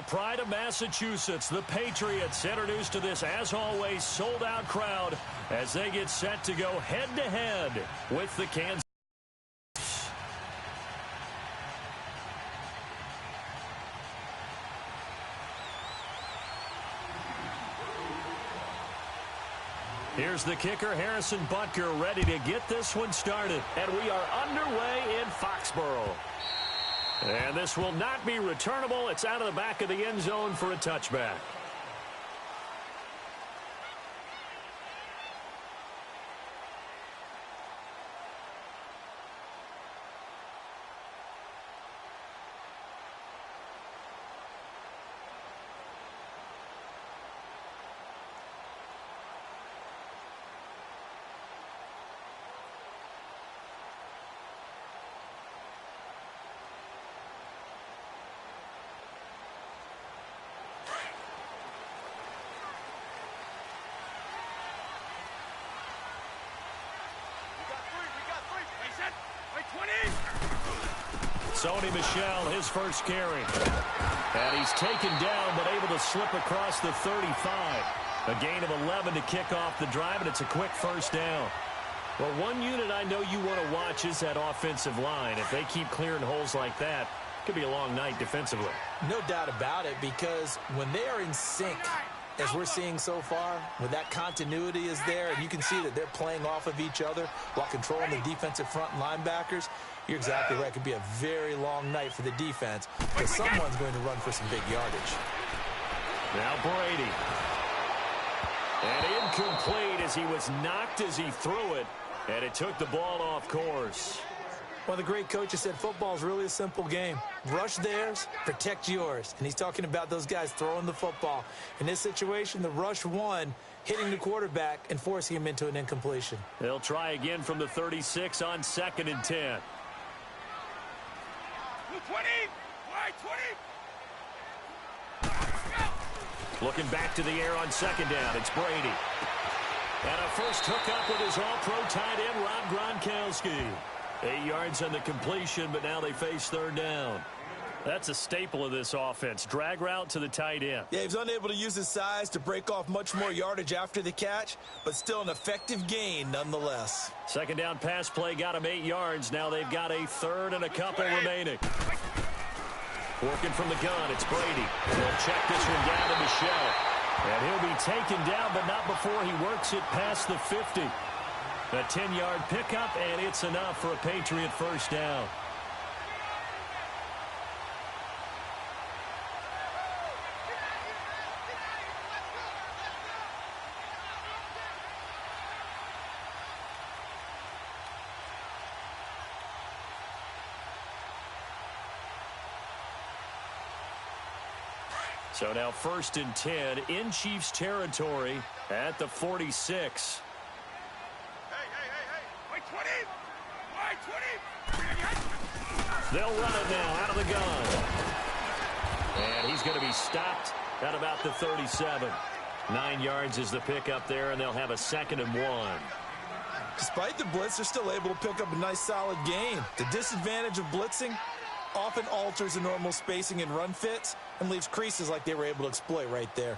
pride of Massachusetts, the Patriots, introduced to this, as always, sold-out crowd as they get set to go head-to-head with the Kansas. Here's the kicker, Harrison Butker, ready to get this one started. And we are underway in Foxborough. And this will not be returnable. It's out of the back of the end zone for a touchback. Sony Michel, his first carry. And he's taken down, but able to slip across the 35. A gain of 11 to kick off the drive, and it's a quick first down. Well, one unit I know you want to watch is that offensive line. If they keep clearing holes like that, it could be a long night defensively. No doubt about it, because when they are in sync, as we're seeing so far, when that continuity is there, and you can see that they're playing off of each other while controlling the defensive front linebackers, you're exactly right. It could be a very long night for the defense, but someone's going to run for some big yardage. Now Brady. And incomplete as he was knocked as he threw it, and it took the ball off course. Well, the great coach said football is really a simple game. Rush theirs, protect yours. And he's talking about those guys throwing the football. In this situation, the rush won, hitting the quarterback and forcing him into an incompletion. They'll try again from the 36 on 2nd and 10. 20. Looking back to the air on 2nd down. It's Brady. And a first hookup with his all-pro tight end, Rob Gronkowski. 8 yards on the completion, but now they face 3rd down. That's a staple of this offense. Drag route to the tight end. Yeah, he was unable to use his size to break off much more yardage after the catch, but still an effective gain nonetheless. 2nd down pass play got him 8 yards. Now they've got a 3rd and a couple remaining. Working from the gun, it's Brady. He'll check this one down to Michel. And he'll be taken down, but not before he works it past the 50. A 10-yard pickup, and it's enough for a Patriot first down. So now 1st and 10 in Chiefs territory at the 46. They'll run it now out of the gun. And he's going to be stopped at about the 37. 9 yards is the pickup there, and they'll have a 2nd and 1. Despite the blitz, they're still able to pick up a nice solid gain. The disadvantage of blitzing often alters the normal spacing and run fits and leaves creases like they were able to exploit right there.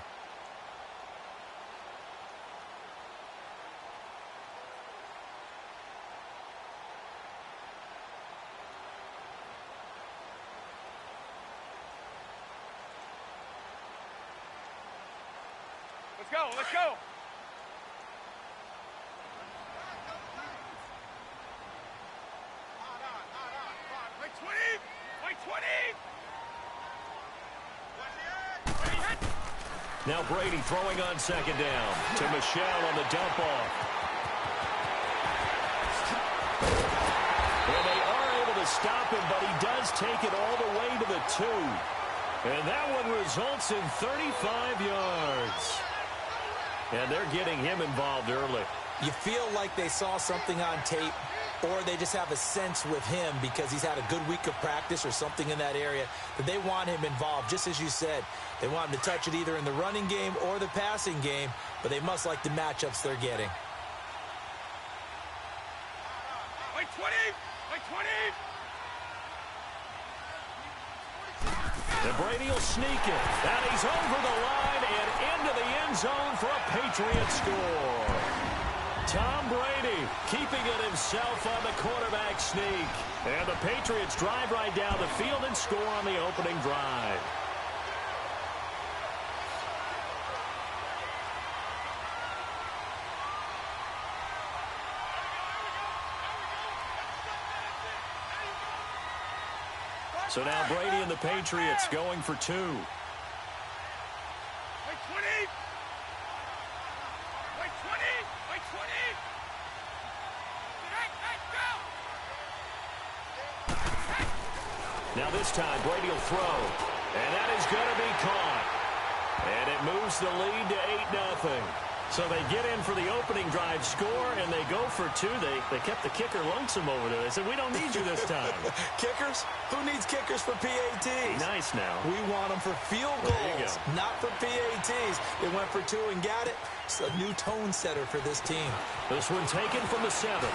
Let's go. Wait 20. Now Brady throwing on 2nd down to Michel on the dump off. Well, they are able to stop him, but he does take it all the way to the 2. And that one results in 35 yards. And they're getting him involved early. You feel like they saw something on tape, or they just have a sense with him because he's had a good week of practice or something in that area that they want him involved. Just as you said, they want him to touch it either in the running game or the passing game, but they must like the matchups they're getting. Wait 20. And Brady will sneak it. And he's over the line and into the end zone for a Patriot score. Tom Brady keeping it himself on the quarterback sneak. And the Patriots drive right down the field and score on the opening drive. So now Brady and the Patriots going for 2. Wait 20. Wait 20. Wait 20. Now this time Brady will throw. And that is going to be caught. And it moves the lead to 8-0. So they get in for the opening drive score, and they go for 2. They kept the kicker lonesome over there. They said, we don't need you this time. Kickers? Who needs kickers for PATs? Nice now. We want them for field goals, not for PATs. They went for 2 and got it. It's a new tone setter for this team. This one taken from the 7.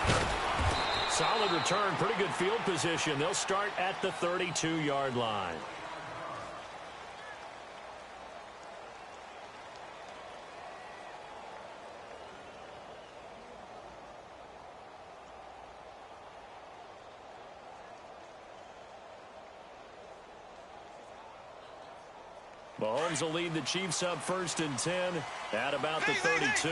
Solid return, pretty good field position. They'll start at the 32-yard line. Mahomes will lead the Chiefs up 1st and 10 at about the 32.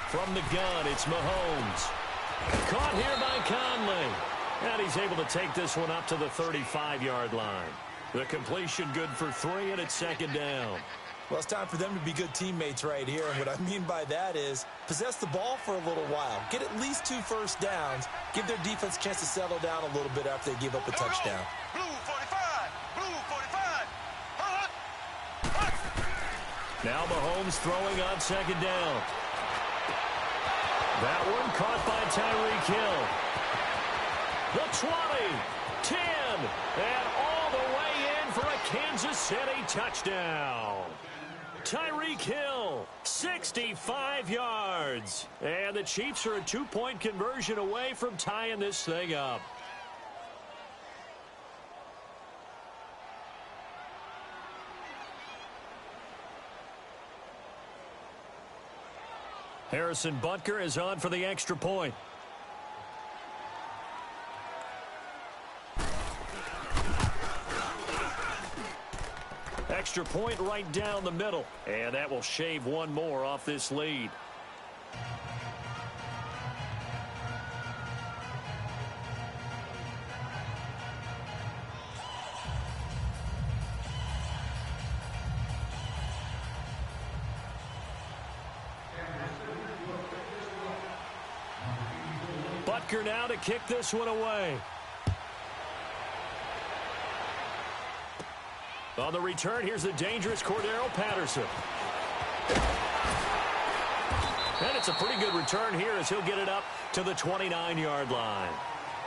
From the gun, it's Mahomes. Caught here by Conley. And he's able to take this one up to the 35-yard line. The completion good for 3, and it's 2nd down. Well, it's time for them to be good teammates right here. And what I mean by that is possess the ball for a little while. Get at least 2 first downs. Give their defense a chance to settle down a little bit after they give up a touchdown. Blue 45. Blue 45. Now Mahomes throwing on 2nd down. That one caught by Tyreek Hill. The 20, 10, and all the way in for a Kansas City touchdown. Tyreek Hill, 65 yards. And the Chiefs are a 2-point conversion away from tying this thing up. Harrison Butker is on for the extra point. Extra point right down the middle. And that will shave one more off this lead. Butker now to kick this one away. On the return, here's the dangerous Cordero Patterson. And it's a pretty good return here as he'll get it up to the 29-yard line.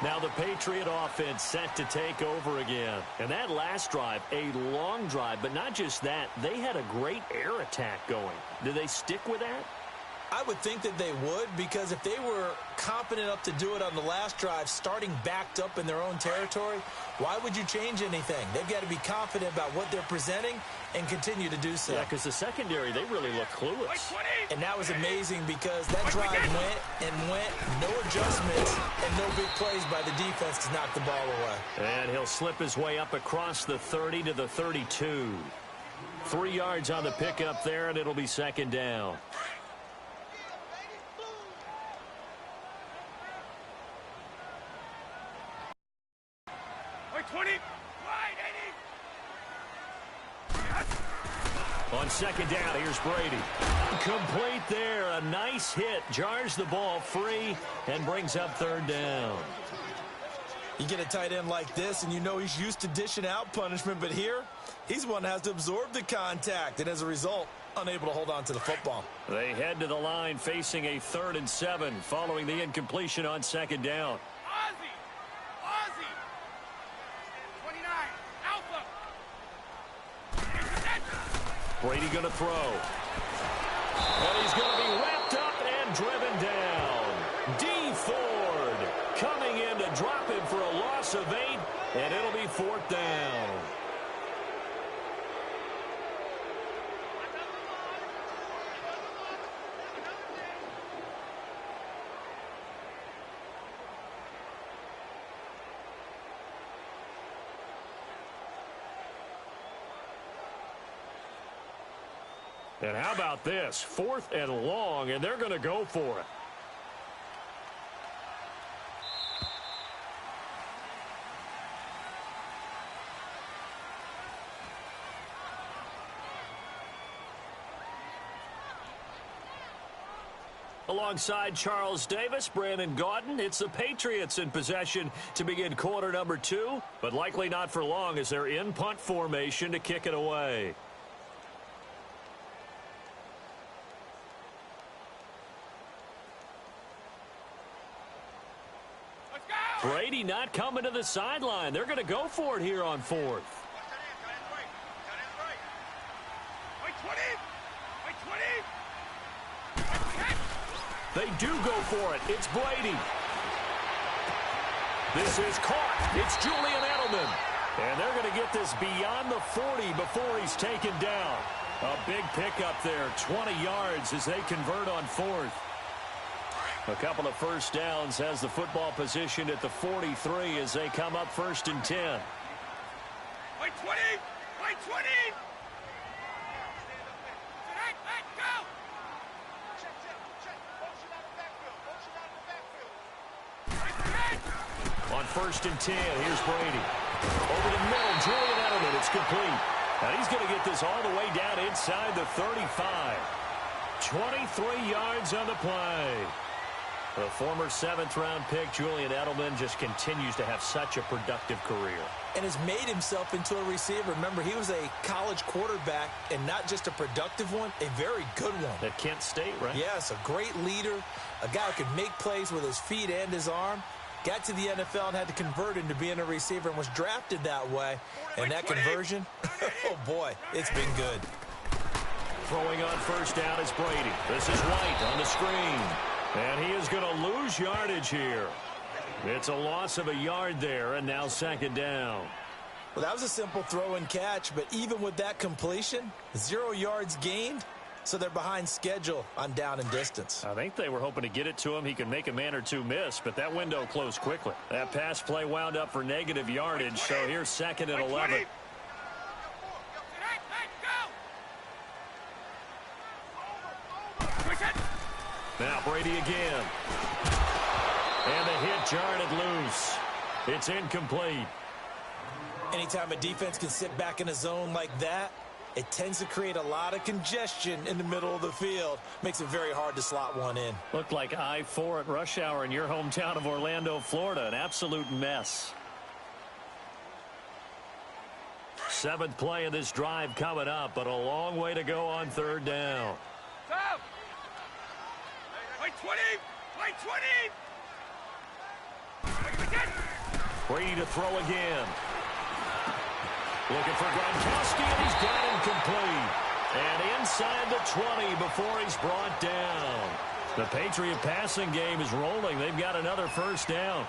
Now the Patriot offense set to take over again. And that last drive, a long drive, but not just that. They had a great air attack going. Do they stick with that? I would think that they would, because if they were confident enough to do it on the last drive, starting backed up in their own territory, why would you change anything? They've got to be confident about what they're presenting and continue to do so. Yeah, because the secondary, they really look clueless. And that was amazing because that drive went and went, no adjustments, and no big plays by the defense to knock the ball away. And he'll slip his way up across the 30 to the 32. 3 yards on the pickup there, and it'll be 2nd down. On 2nd down, here's Brady. Complete there. A nice hit. Jars the ball free and brings up 3rd down. You get a tight end like this, and you know he's used to dishing out punishment, but here, he's one that has to absorb the contact, and as a result, unable to hold on to the football. They head to the line facing a 3rd and 7 following the incompletion on 2nd down. Ozzie! 29, Alpha! Brady going to throw. And he's going to They'll drop him for a loss of 8, and it'll be 4th down. And how about this? 4th and long, and they're going to go for it. Alongside Charles Davis, Brandon Gaudin, it's the Patriots in possession to begin quarter number 2, but likely not for long as they're in punt formation to kick it away. Brady not coming to the sideline. They're going to go for it here on 4th. They do go for it. It's Brady. This is caught. It's Julian Edelman. And they're going to get this beyond the 40 before he's taken down. A big pickup there, 20 yards as they convert on 4th. A couple of first downs has the football position at the 43 as they come up 1st and 10. By 20! By 20! Go! Check. Motion out of the backfield. On 1st and 10, here's Brady. Over the middle, Julian Edelman. It's complete. And he's going to get this all the way down inside the 35. 23 yards on the play. The former 7th-round pick, Julian Edelman, just continues to have such a productive career. And has made himself into a receiver. Remember, he was a college quarterback, and not just a productive one, a very good one. At Kent State, right? Yes, a great leader, a guy who could make plays with his feet and his arm. Got to the NFL and had to convert into being a receiver and was drafted that way. And that conversion, oh boy, it's been good. Throwing on 1st down is Brady. This is White on the screen. And he is going to lose yardage here. It's a loss of a yard there, and now 2nd down. Well, that was a simple throw and catch, but even with that completion, 0 yards gained, so they're behind schedule on down and distance. I think they were hoping to get it to him. He could make a man or two miss, but that window closed quickly. That pass play wound up for negative yardage, so here's 2nd and 11. Now Brady again. And the hit jarred it loose. It's incomplete. Anytime a defense can sit back in a zone like that, it tends to create a lot of congestion in the middle of the field. Makes it very hard to slot one in. Looked like I-4 at rush hour in your hometown of Orlando, Florida. An absolute mess. 7th play of this drive coming up, but a long way to go on 3rd down. Stop! By 20! By 20! Brady to throw again. Looking for Gronkowski, and he's got him complete. And inside the 20 before he's brought down. The Patriot passing game is rolling. They've got another 1st down.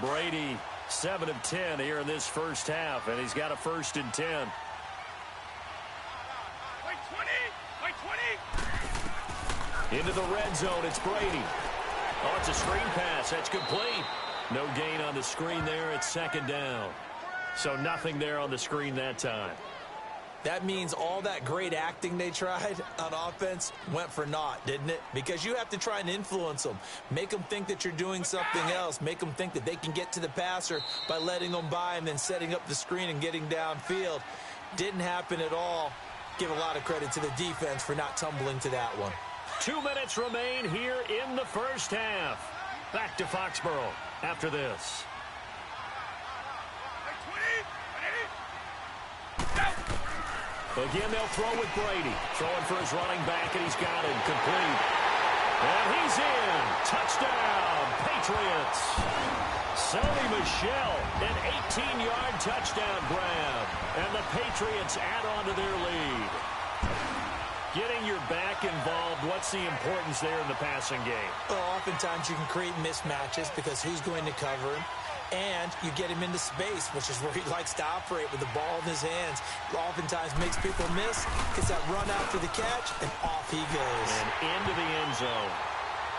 Brady, 7 of 10 here in this 1st half, and he's got a 1st and 10. By 20! By 20! Into the red zone, it's Brady. Oh, it's a screen pass. That's complete. No gain on the screen there. It's 2nd down. So nothing there on the screen that time. That means all that great acting they tried on offense went for naught, didn't it? Because you have to try and influence them. Make them think that you're doing something else. Make them think that they can get to the passer by letting them by and then setting up the screen and getting downfield. Didn't happen at all. Give a lot of credit to the defense for not tumbling to that one. 2 minutes remain here in the 1st half. Back to Foxborough after this. Again, they'll throw with Brady. Throwing for his running back, and he's got it complete. And he's in. Touchdown, Patriots. Sony Michel, an 18-yard touchdown grab. And the Patriots add on to their lead. Getting your back involved, what What's the importance there in the passing game? Well, oftentimes you can create mismatches because who's going to cover him? And you get him into space, which is where he likes to operate with the ball in his hands. Oftentimes makes people miss, gets that run after the catch, and off he goes. And into the end zone.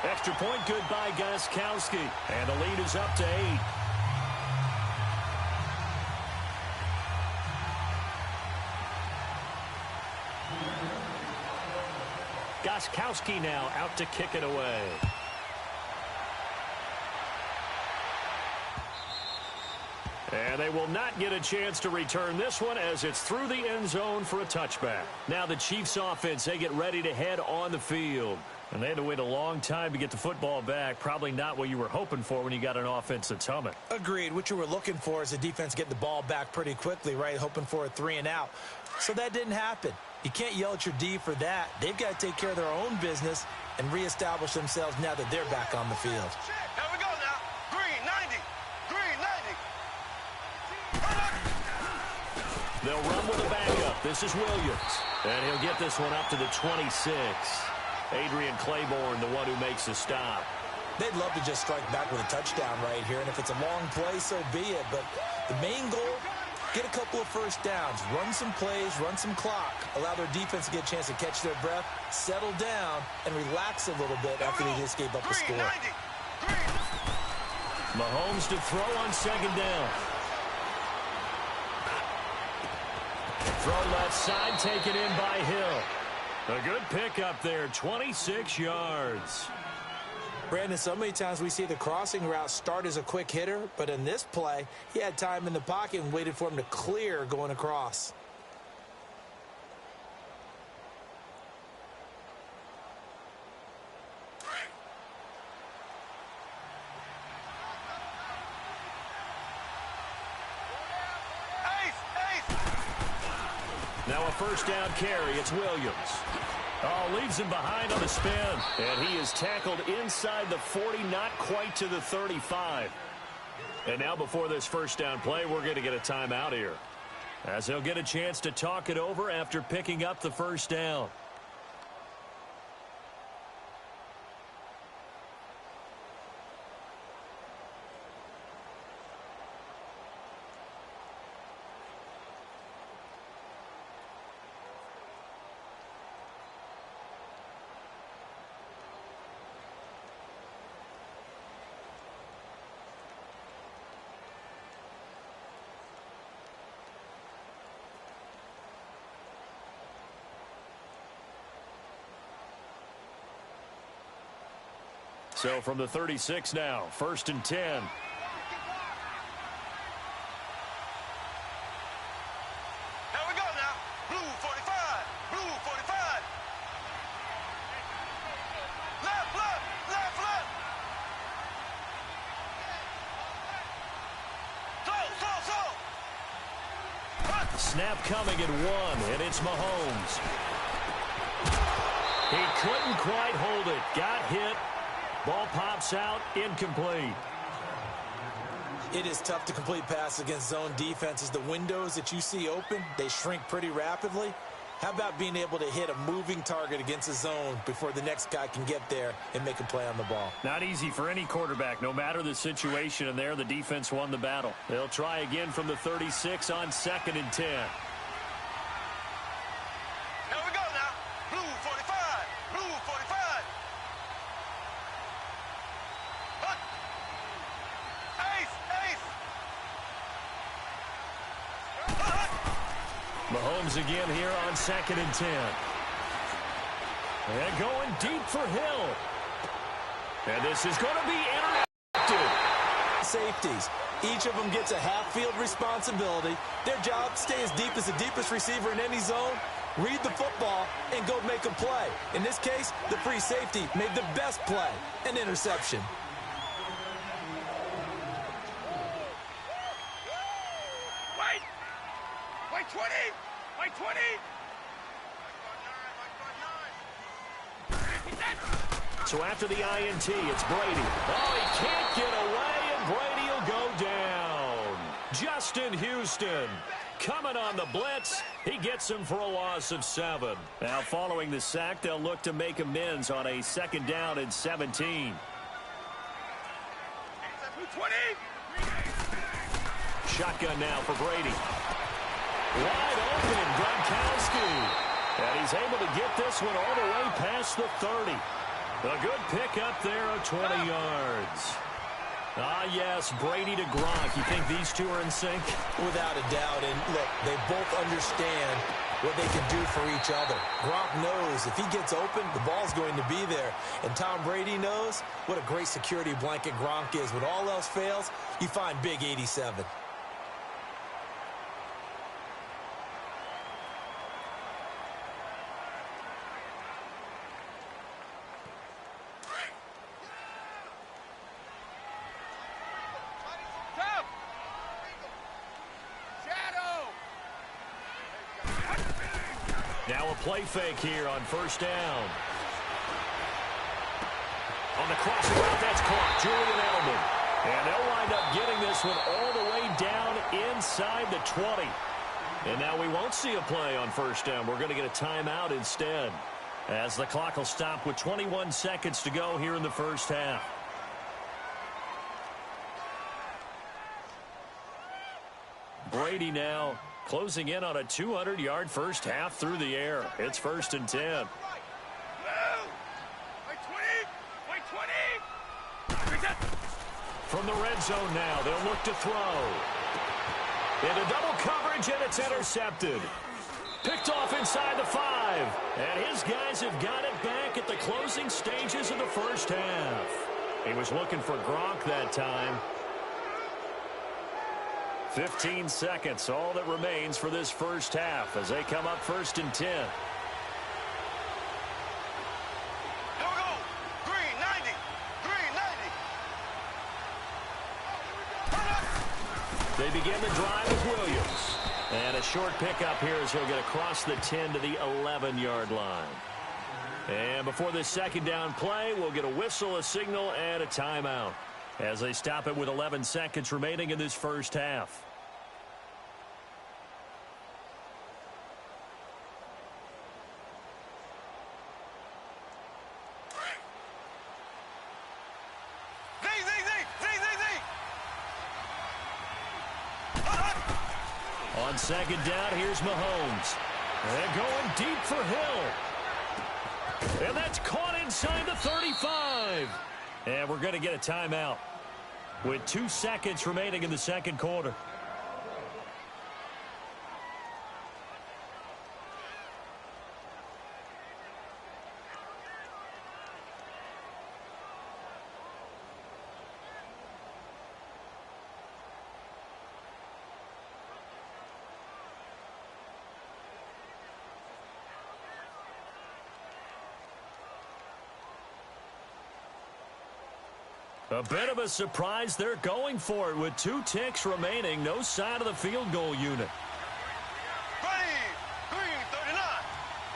Extra point good by Gostkowski. And the lead is up to 8. Gostkowski now out to kick it away. And they will not get a chance to return this one as it's through the end zone for a touchback. Now the Chiefs offense, they get ready to head on the field. And they had to wait a long time to get the football back. Probably not what you were hoping for when you got an offense that's humming. Agreed. What you were looking for is the defense getting the ball back pretty quickly, right? Hoping for a 3-and-out. So that didn't happen. You can't yell at your D for that. They've got to take care of their own business and reestablish themselves now that they're back on the field. Here we go now. Green 90. Green 90. They'll run with a backup. This is Williams. And he'll get this one up to the 26. Adrian Claiborne, the one who makes the stop. They'd love to just strike back with a touchdown right here, and if it's a long play, so be it. But the main goal, get a couple of first downs, run some plays, run some clock, allow their defense to get a chance to catch their breath, settle down, and relax a little bit after they just gave up the score. Mahomes to throw on second down. Throw left side, taken in by Hill. A good pickup there, 26 yards. Brandon, so many times we see the crossing route start as a quick hitter, but in this play, he had time in the pocket and waited for him to clear going across. Now a first down carry. It's Williams. Oh, leaves him behind on the spin. And he is tackled inside the 40, not quite to the 35. And now before this first down play, we're going to get a timeout here, as he'll get a chance to talk it over after picking up the first down. So from the 36 now, 1st and 10. Here we go now. Blue 45. Blue 45. Left, left, left, left. Slow. Snap coming at 1, and it's Mahomes. He couldn't quite hold it. Got hit. Ball pops out, incomplete. It is tough to complete passes against zone defenses. The windows that you see open, they shrink pretty rapidly. How about being able to hit a moving target against a zone before the next guy can get there and make a play on the ball? Not easy for any quarterback, no matter the situation, and there the defense won the battle. They'll try again from the 36 on 2nd and 10. Here we go now. Blue 45. Blue 45. Mahomes again here on 2nd and 10. And going deep for Hill. And this is going to be intercepted. Safeties. Each of them gets a half-field responsibility. Their job, stay as deep as the deepest receiver in any zone, read the football, and go make a play. In this case, the free safety made the best play, an interception. Wait 20. Wait 20. So after the INT, it's Brady. Oh, he can't get away, and Brady will go down. Justin Houston coming on the blitz. He gets him for a loss of 7. Now following the sack, they'll look to make amends on a 2nd down and 17. 20. Shotgun now for Brady. Wide open, Gronkowski. And he's able to get this one all the way past the 30. A good pickup there of 20 yards. Ah, yes, Brady to Gronk. You think these two are in sync? Without a doubt. And look, they both understand what they can do for each other. Gronk knows if he gets open, the ball's going to be there. And Tom Brady knows what a great security blanket Gronk is. When all else fails, you find big 87. Now a play fake here on 1st down. On the crossing route, that's caught. Julian Edelman. And they'll wind up getting this one all the way down inside the 20. And now we won't see a play on 1st down. We're going to get a timeout instead, as the clock will stop with 21 seconds to go here in the 1st half. Brady now closing in on a 200-yard 1st half through the air. It's 1st and 10. From the red zone now, they'll look to throw. Into double coverage, and it's intercepted. Picked off inside the 5. And his guys have got it back at the closing stages of the 1st half. He was looking for Gronk that time. 15 seconds, all that remains for this 1st half as they come up 1st and 10. Here we go. Green 90. Green 90. They begin the drive with Williams. And a short pickup here as he'll get across the 10 to the 11-yard line. And before this 2nd down play, we'll get a whistle, a signal, and a timeout as they stop it with 11 seconds remaining in this 1st half. On 2nd down, here's Mahomes. And going deep for Hill. And that's caught inside the 35. And we're going to get a timeout with 2 seconds remaining in the 2nd quarter. A bit of a surprise. They're going for it with 2 ticks remaining. No sign of the field goal unit. Green 39.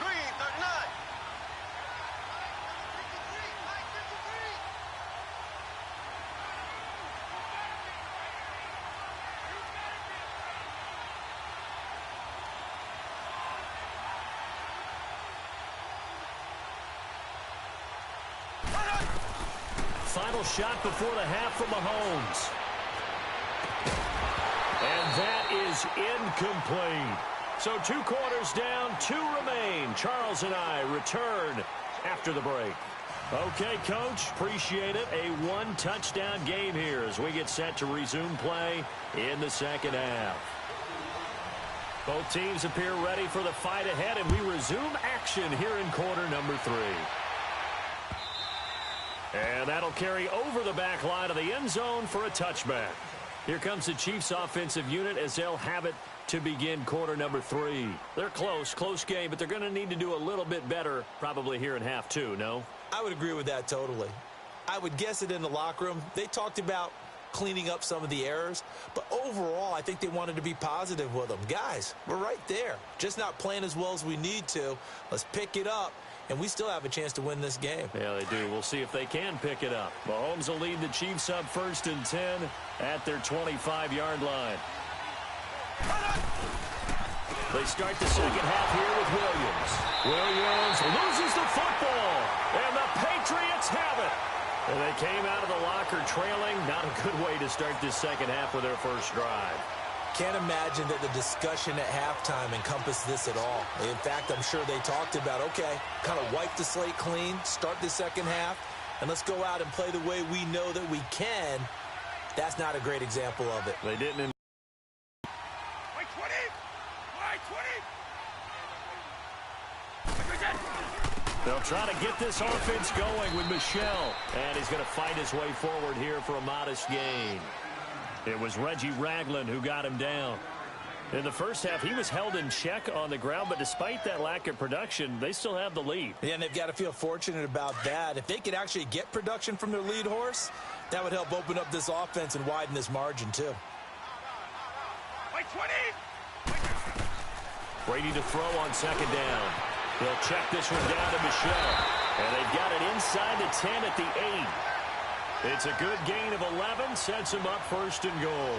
Green 39. Final shot before the half from Mahomes. And that is incomplete. So 2 quarters down, 2 remain. Charles and I return after the break. Okay, Coach, appreciate it. A 1-touchdown game here as we get set to resume play in the 2nd half. Both teams appear ready for the fight ahead, and we resume action here in quarter number 3. And that'll carry over the back line of the end zone for a touchback. Here comes the Chiefs offensive unit as they'll have it to begin quarter number 3. They're close game, but they're going to need to do a little bit better probably here in half 2, no? I would agree with that totally. I would guess it in the locker room. They talked about cleaning up some of the errors, but overall I think they wanted to be positive with them. Guys, we're right there. Just not playing as well as we need to. Let's pick it up. And we still have a chance to win this game. Yeah, they do. We'll see if they can pick it up. Mahomes will lead the Chiefs up 1st and 10 at their 25-yard line. They start the second half here with Williams. Williams loses the football, and the Patriots have it. And they came out of the locker trailing. Not a good way to start this second half with their first drive. Can't imagine that the discussion at halftime encompassed this at all. In fact, I'm sure they talked about, okay, kind of wipe the slate clean, start the second half, and let's go out and play the way we know that we can. That's not a great example of it. They didn't. They'll try to get this offense going with Michel. And he's going to fight his way forward here for a modest gain. It was Reggie Ragland who got him down. In the first half, he was held in check on the ground, but despite that lack of production, they still have the lead. Yeah, and they've got to feel fortunate about that. If they could actually get production from their lead horse, that would help open up this offense and widen this margin, too. Brady to throw on second down. They'll check this one down to Michel. And they've got it inside the 10 at the 8. It's a good gain of 11, sets him up first and goal.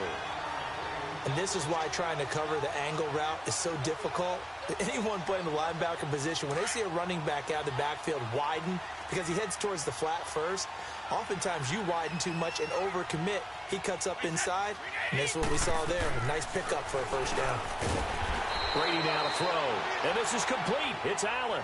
And this is why trying to cover the angle route is so difficult. Anyone playing the linebacker position, when they see a running back out of the backfield widen, because he heads towards the flat first, oftentimes you widen too much and overcommit. He cuts up inside, and this is what we saw there. A nice pickup for a first down. Brady now to throw. And this is complete. It's Allen.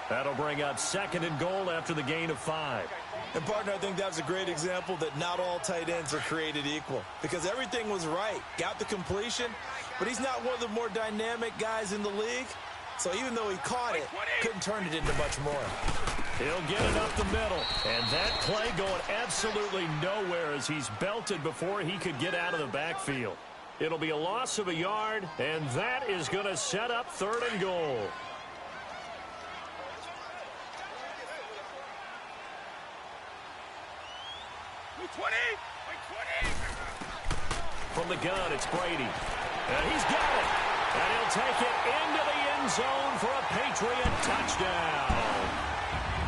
That'll bring up second and goal after the gain of 5. And, partner, I think that's a great example that not all tight ends are created equal. Because everything was right. Got the completion, but he's not one of the more dynamic guys in the league. So even though he caught it, couldn't turn it into much more. He'll get it up the middle. And that play going absolutely nowhere as he's belted before he could get out of the backfield. It'll be a loss of a yard, and that is going to set up third and goal. From the gun, it's Brady. And he's got it. And he'll take it into the end zone for a Patriot touchdown.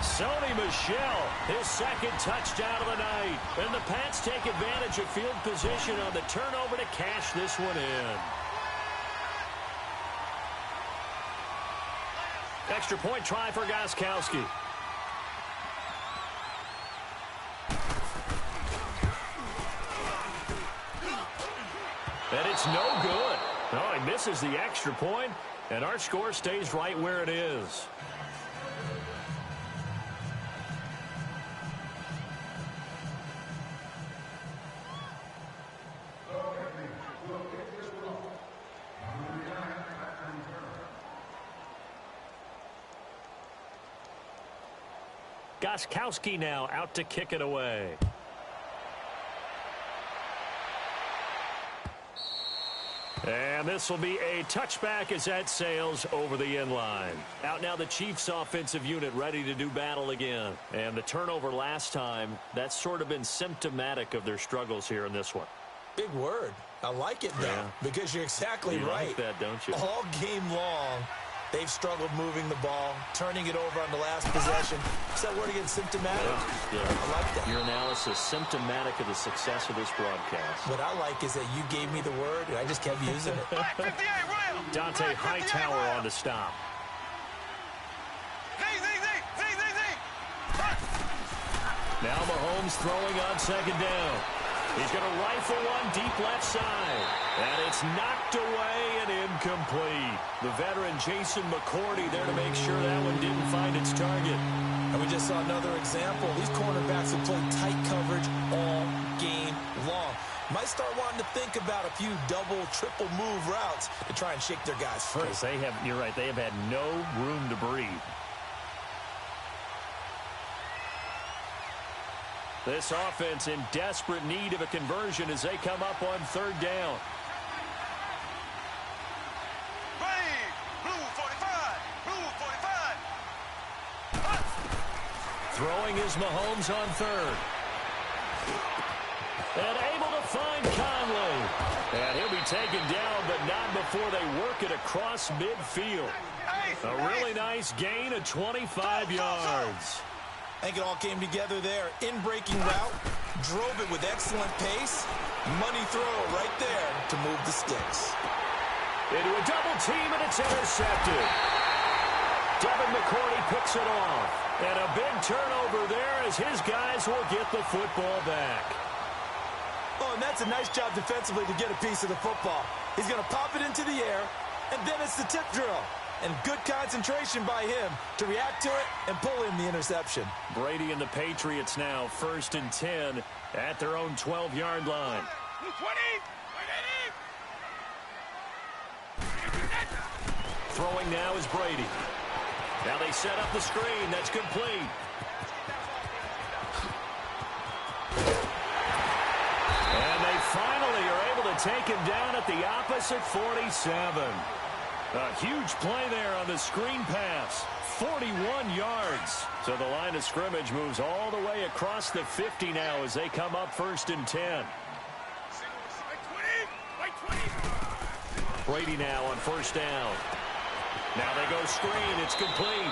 Sony Michel, his second touchdown of the night. And the Pats take advantage of field position on the turnover to cash this one in. Extra point try for Gostkowski. And it's no good. Oh, he misses the extra point, and our score stays right where it is. Gostkowski now out to kick it away. And this will be a touchback as that sails over the end line. Out now the Chiefs offensive unit ready to do battle again. And the turnover last time, that's sort of been symptomatic of their struggles here in this one. Big word. I like it, though, because you're exactly right. You like that, don't you? All game long, they've struggled moving the ball, turning it over on the last possession. Is that word again, symptomatic? Yeah. I like that. Your analysis, symptomatic of the success of this broadcast. What I like is that you gave me the word, and I just kept using it. Dante Hightower on to stop. Now Mahomes throwing on second down. He's going to rifle one deep left side. And it's knocked away and incomplete. The veteran Jason McCourty there to make sure that one didn't find its target. And we just saw another example. These cornerbacks have played tight coverage all game long. Might start wanting to think about a few double, triple move routes to try and shake their guys free. You're right, they have had no room to breathe. This offense in desperate need of a conversion as they come up on third down. Blue 45. Blue 45. Throwing is Mahomes on third. And able to find Conley. And he'll be taken down, but not before they work it across midfield. A really nice gain of 25 yards. I think it all came together there. In-breaking route, drove it with excellent pace. Money throw right there to move the sticks. Into a double team, and it's intercepted. Devin McCourty picks it off. And a big turnover there as his guys will get the football back. Oh, and that's a nice job defensively to get a piece of the football. He's going to pop it into the air, and then it's the tip drill. And good concentration by him to react to it and pull in the interception. Brady and the Patriots now 1st and 10 at their own 12-yard line. 20. Throwing now is Brady. Now they set up the screen. That's complete. And they finally are able to take him down at the opposite 47. A huge play there on the screen pass. 41 yards. So the line of scrimmage moves all the way across the 50 now as they come up 1st and 10. Brady now on 1st down. Now they go screen. It's complete.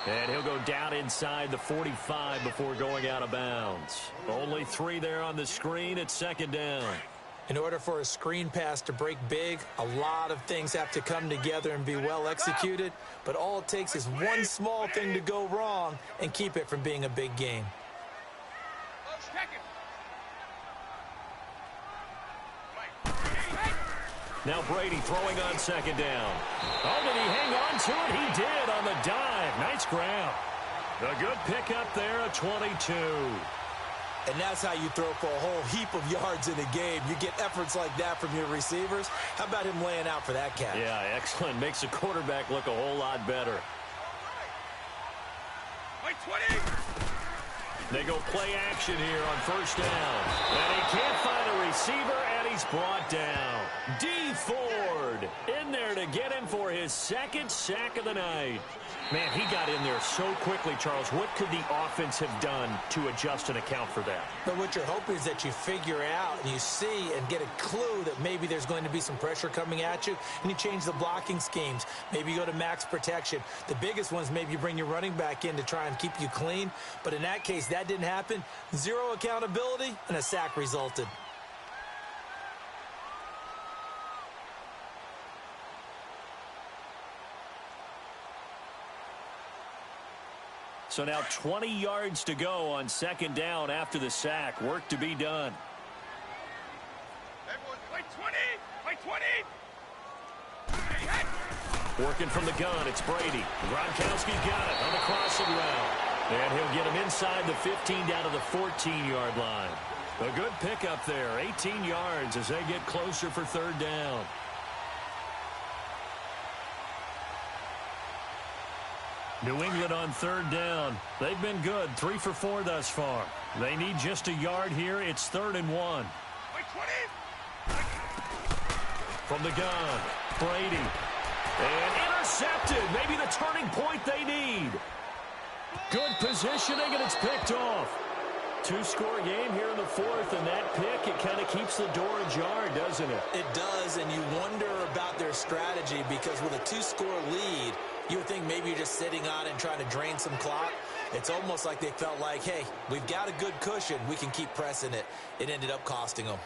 And he'll go down inside the 45 before going out of bounds. Only 3 there on the screen at 2nd down. In order for a screen pass to break big, a lot of things have to come together and be well executed. But all it takes is one small thing to go wrong and keep it from being a big game. Now Brady throwing on 2nd down. Oh, did he hang on to it? He did on the dive. Nice grab. A good pickup there at 22. And that's how you throw for a whole heap of yards in a game. You get efforts like that from your receivers. How about him laying out for that catch? Yeah, excellent. Makes the quarterback look a whole lot better. 20. They go play action here on 1st down. And he can't find a receiver, and he's brought down. D. Ford in there to get him for his 2nd sack of the night. Man, he got in there so quickly, Charles. What could the offense have done to adjust and account for that? But what you're hoping is that you figure out and you see and get a clue that maybe there's going to be some pressure coming at you, and you change the blocking schemes. Maybe you go to max protection. The biggest ones, maybe you bring your running back in to try and keep you clean. But in that case, that didn't happen. 0 accountability, and a sack resulted. So now 20 yards to go on 2nd down after the sack. Work to be done. Wait 20. Working from the gun, it's Brady. Gronkowski got it on the crossing route. And he'll get him inside the 15 down to the 14-yard line. A good pickup there, 18 yards as they get closer for 3rd down. New England on 3rd down. They've been good, 3 for 4 thus far. They need just a yard here. It's 3rd and 1. From the gun, Brady. And intercepted. Maybe the turning point they need. Good positioning, and it's picked off. 2-score game here in the 4th, and that pick, it kind of keeps the door ajar, doesn't it? It does, and you wonder about their strategy because with a 2-score lead, you would think maybe you're just sitting on it and trying to drain some clock. It's almost like they felt like, hey, we've got a good cushion. We can keep pressing it. It ended up costing them.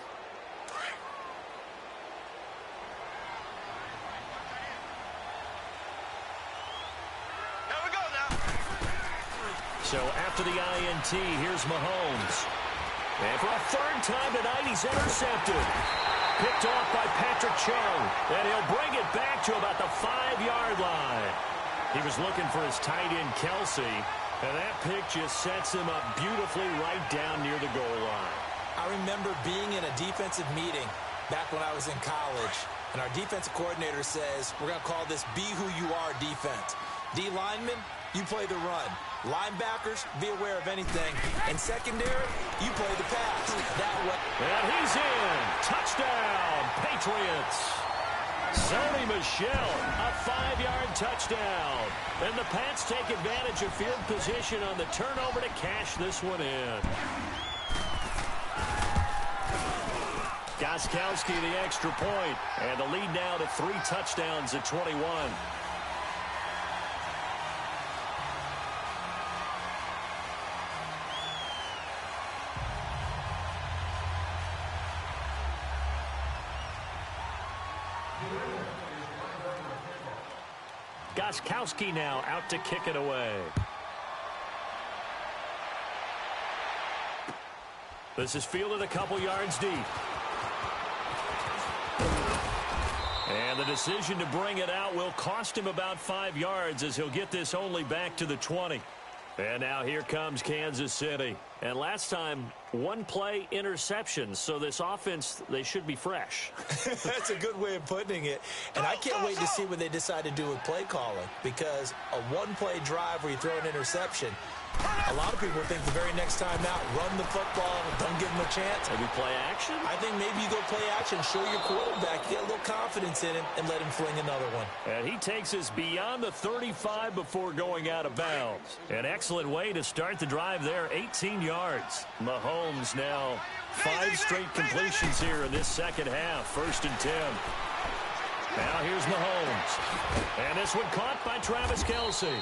Here we go now. So after the INT, here's Mahomes. And for a 3rd time tonight, he's intercepted. Picked off by Patrick Chung. And he'll bring it back to about the 5-yard line. He was looking for his tight end, Kelsey. And that pick just sets him up beautifully right down near the goal line. I remember being in a defensive meeting back when I was in college. And our defensive coordinator says, we're going to call this Be Who You Are defense. D linemen, you play the run. Linebackers, be aware of anything. And secondary, you play the pass. That way. And he's in. Touchdown, Patriots. Sony Michel, a 5-yard touchdown. And the Pats take advantage of field position on the turnover to cash this one in. Gostkowski the extra point. And the lead now to 3 touchdowns at 21. Gostkowski now out to kick it away. This is fielded a couple yards deep. And the decision to bring it out will cost him about 5 yards as he'll get this only back to the 20. And now here comes Kansas City. And last time, one play interception. So this offense, they should be fresh. That's a good way of putting it. And I can't wait to see what they decide to do with play calling. Because a one-play drive where you throw an interception, a lot of people think the very next time out, run the football, don't give him a chance. Maybe play action? I think maybe you go play action, show your quarterback, get a little confidence in him, and let him fling another one. And he takes us beyond the 35 before going out of bounds. An excellent way to start the drive there, 18 yards. Mahomes now 5 straight completions here in this second half, 1st and 10. Now here's Mahomes. And this one caught by Travis Kelce.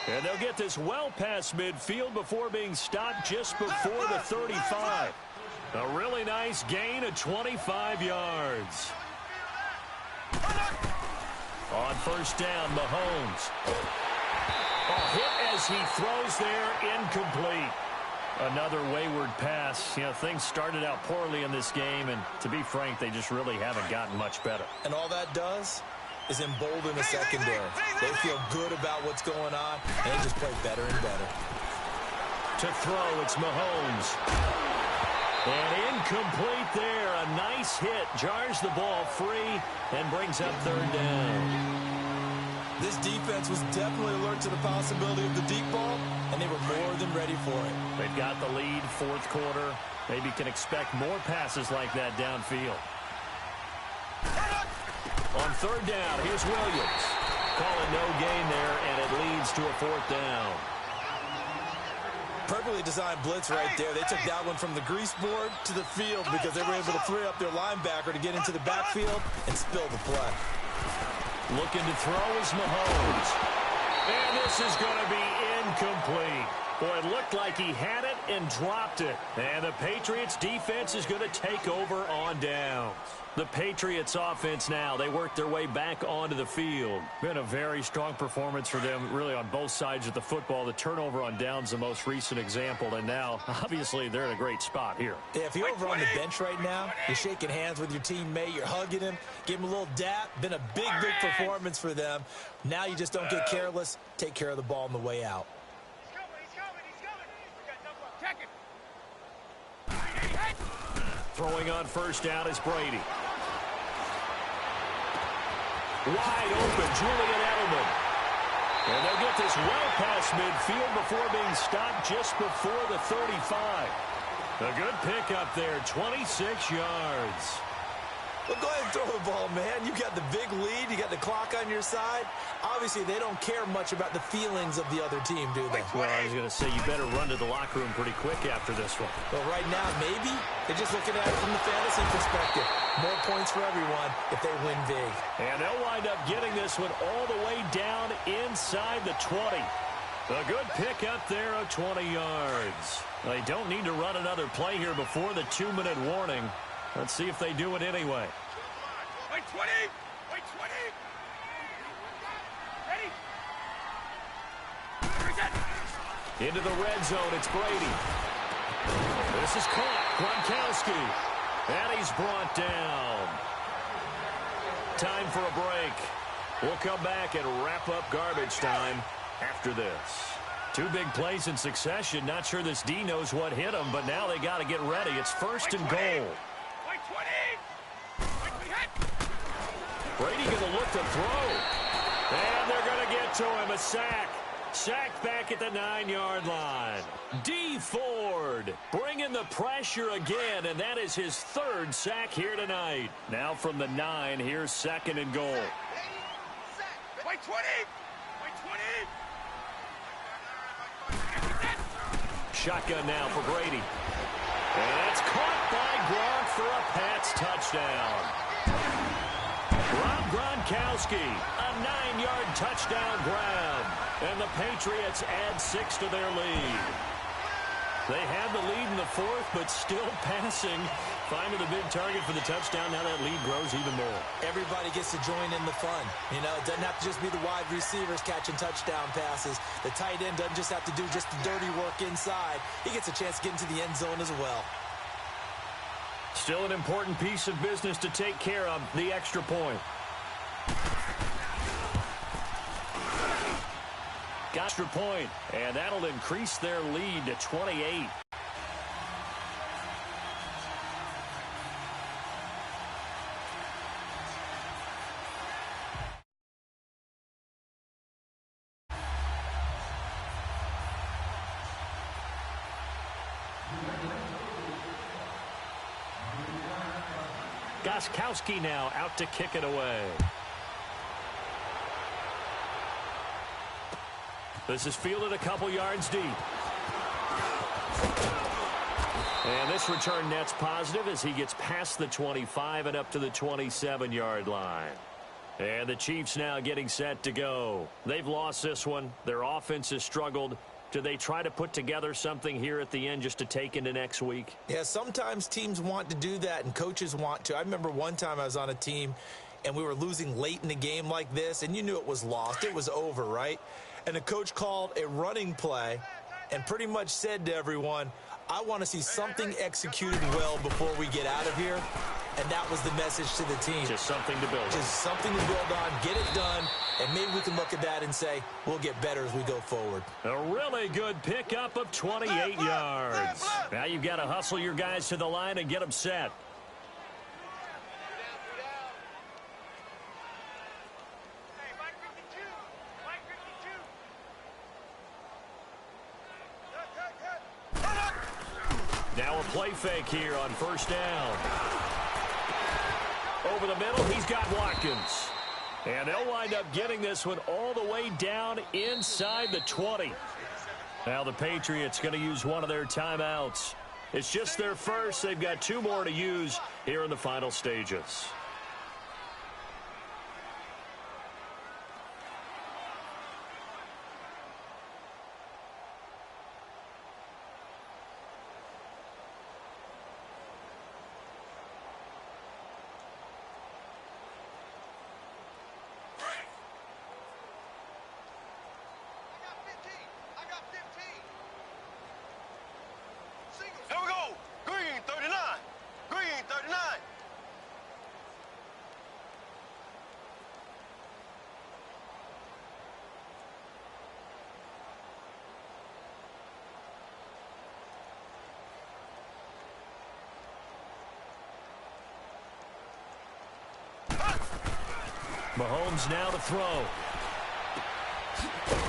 And they'll get this well past midfield before being stopped just before the 35. A really nice gain of 25 yards. On 1st down, Mahomes. A hit as he throws there, incomplete. Another wayward pass. You know, things started out poorly in this game, and to be frank, they just really haven't gotten much better. And all that does is embolden the secondary. They feel good about what's going on, and they just play better and better. To throw, it's Mahomes. And incomplete there. A nice hit. Jars the ball free and brings up 3rd down. This defense was definitely alert to the possibility of the deep ball, and they were more than ready for it. They've got the lead, 4th quarter. Maybe can expect more passes like that downfield. On 3rd down, here's Williams. Calling no gain there, and it leads to a 4th down. Perfectly designed blitz right there. They took that one from the grease board to the field because they were able to free up their linebacker to get into the backfield and spill the play. Looking to throw is Mahomes. And this is going to be incomplete. Boy, it looked like he had it and dropped it. And the Patriots defense is going to take over on downs. The Patriots offense now, they work their way back onto the field. Been a very strong performance for them, really on both sides of the football. The turnover on downs, the most recent example, and now, obviously, they're in a great spot here. Yeah, if you're over on the bench right now, you're shaking hands with your teammate, you're hugging him, give him a little dap. Been a big, big performance for them. Now you just don't get careless. Take care of the ball on the way out. Throwing on 1st down is Brady. Wide open, Julian Edelman. And they'll get this well past midfield before being stopped just before the 35. A good pickup there, 26 yards. Well, go ahead and throw the ball, man. You got the big lead. You got the clock on your side. Obviously, they don't care much about the feelings of the other team, do they? Well, I was going to say, you better run to the locker room pretty quick after this one. Well, right now, maybe they're just looking at it from the fantasy perspective. More points for everyone if they win big. And they'll wind up getting this one all the way down inside the 20. A good pickup there of 20 yards. They don't need to run another play here before the 2-minute warning. Let's see if they do it anyway. Wait 20! Wait 20! Ready? Into the red zone, it's Brady. This is caught, Gronkowski. And he's brought down. Time for a break. We'll come back and wrap up garbage time after this. 2 big plays in succession. Not sure this D knows what hit him, but now they got to get ready. It's 1st and goal. Brady going to look to throw. And they're going to get to him. A sack. Sacked back at the 9-yard line. D. Ford bringing the pressure again, and that is his 3rd sack here tonight. Now from the 9, here's 2nd and goal. Wait 20! Wait 20! Shotgun now for Brady. And that's caught by Gronk for a Pats touchdown. Rob Gronkowski, a 9-yard touchdown grab. And the Patriots add 6 to their lead. They had the lead in the fourth, but still passing. Finding the big target for the touchdown. Now that lead grows even more. Everybody gets to join in the fun. You know, it doesn't have to just be the wide receivers catching touchdown passes. The tight end doesn't just have to do just the dirty work inside. He gets a chance to get into the end zone as well. Still an important piece of business to take care of, the extra point. Extra point, and that'll increase their lead to 28. Gostkowski now out to kick it away. This is fielded a couple yards deep. And this return net's positive as he gets past the 25 and up to the 27-yard line. And the Chiefs now getting set to go. They've lost this one. Their offense has struggled. Do they try to put together something here at the end just to take into next week? Yeah, sometimes teams want to do that and coaches want to. I remember one time I was on a team and we were losing late in the game like this, and you knew it was lost. It was over, right? And the coach called a running play and pretty much said to everyone, I want to see something executed well before we get out of here. And that was the message to the team. Just something to build on. Just something to build on, get it done, and maybe we can look at that and say, we'll get better as we go forward. A really good pickup of 28 yards. Now you've got to hustle your guys to the line and get them set. Now a play fake here on first down. Over the middle, he's got Watkins. And they'll wind up getting this one all the way down inside the 20. Now the Patriots going to use one of their timeouts. It's just their first. They've got two more to use here in the final stages. Here we go. Green 39. Green 39. Mahomes now to throw.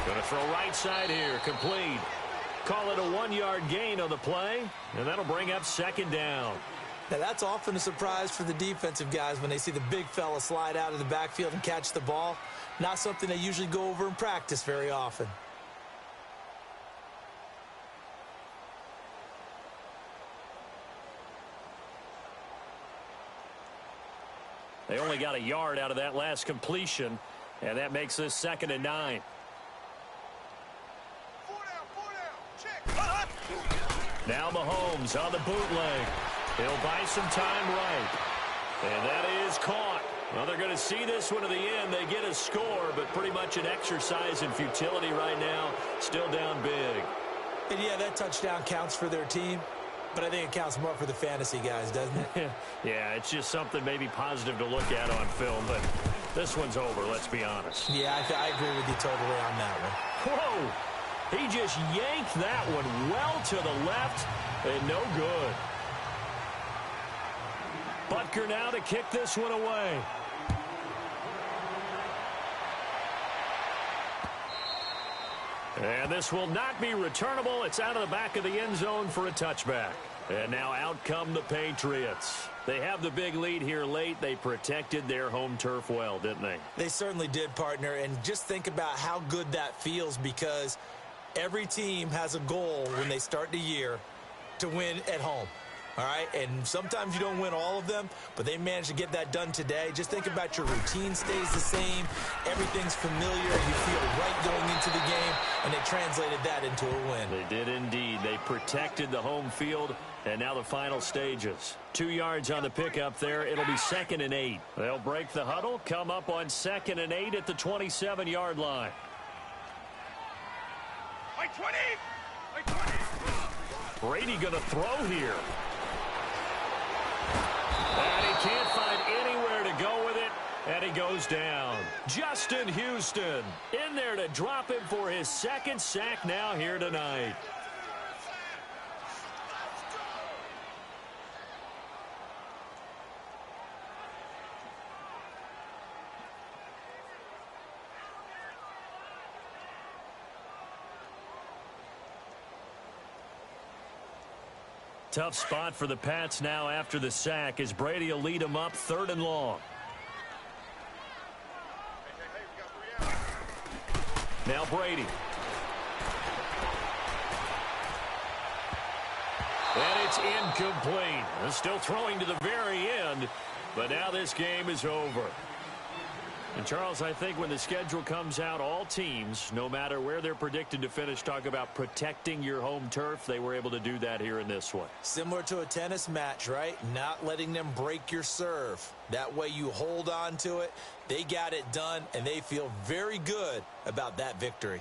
Going to throw right side here. Complete. Call it a 1-yard gain on the play, and that'll bring up second down. Now, that's often a surprise for the defensive guys when they see the big fella slide out of the backfield and catch the ball. Not something they usually go over in practice very often. They only got a yard out of that last completion, and that makes this 2nd and 9. Now Mahomes on the bootleg. He'll buy some time right. And that is caught. Well, they're going to see this one to the end. They get a score, but pretty much an exercise in futility right now. Still down big. And, yeah, that touchdown counts for their team. But I think it counts more for the fantasy guys, doesn't it? Yeah, it's just something maybe positive to look at on film. But this one's over, let's be honest. Yeah, I agree with you totally on that one. Whoa! He just yanked that one well to the left, and no good. Butker now to kick this one away. And this will not be returnable. It's out of the back of the end zone for a touchback. And now out come the Patriots. They have the big lead here late. They protected their home turf well, didn't they? They certainly did, partner. And just think about how good that feels, because every team has a goal when they start the year to win at home. All right, and sometimes you don't win all of them, but they managed to get that done today. Just think about your routine stays the same. Everything's familiar. You feel right going into the game, and they translated that into a win. They did indeed. They protected the home field, and now the final stages. 2 yards on the pickup there. It'll be 2nd and 8. They'll break the huddle, come up on 2nd and 8 at the 27-yard line. Like 20! Like 20! Brady going to throw here. And he can't find anywhere to go with it, and he goes down. Justin Houston in there to drop him for his 2nd sack now here tonight. Tough spot for the Pats now after the sack as Brady will lead them up 3rd and long. Now Brady. And it's incomplete. They're still throwing to the very end, but now this game is over. And, Charles, I think when the schedule comes out, all teams, no matter where they're predicted to finish, talk about protecting your home turf. They were able to do that here in this one. Similar to a tennis match, right? Not letting them break your serve. That way you hold on to it. They got it done, and they feel very good about that victory.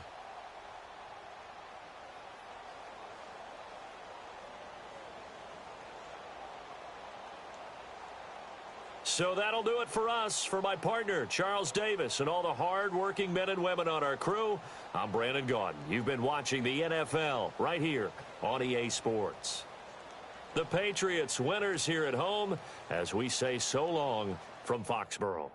So that'll do it for us. For my partner, Charles Davis, and all the hard-working men and women on our crew, I'm Brandon Gaudin. You've been watching the NFL right here on EA Sports. The Patriots winners here at home as we say so long from Foxborough.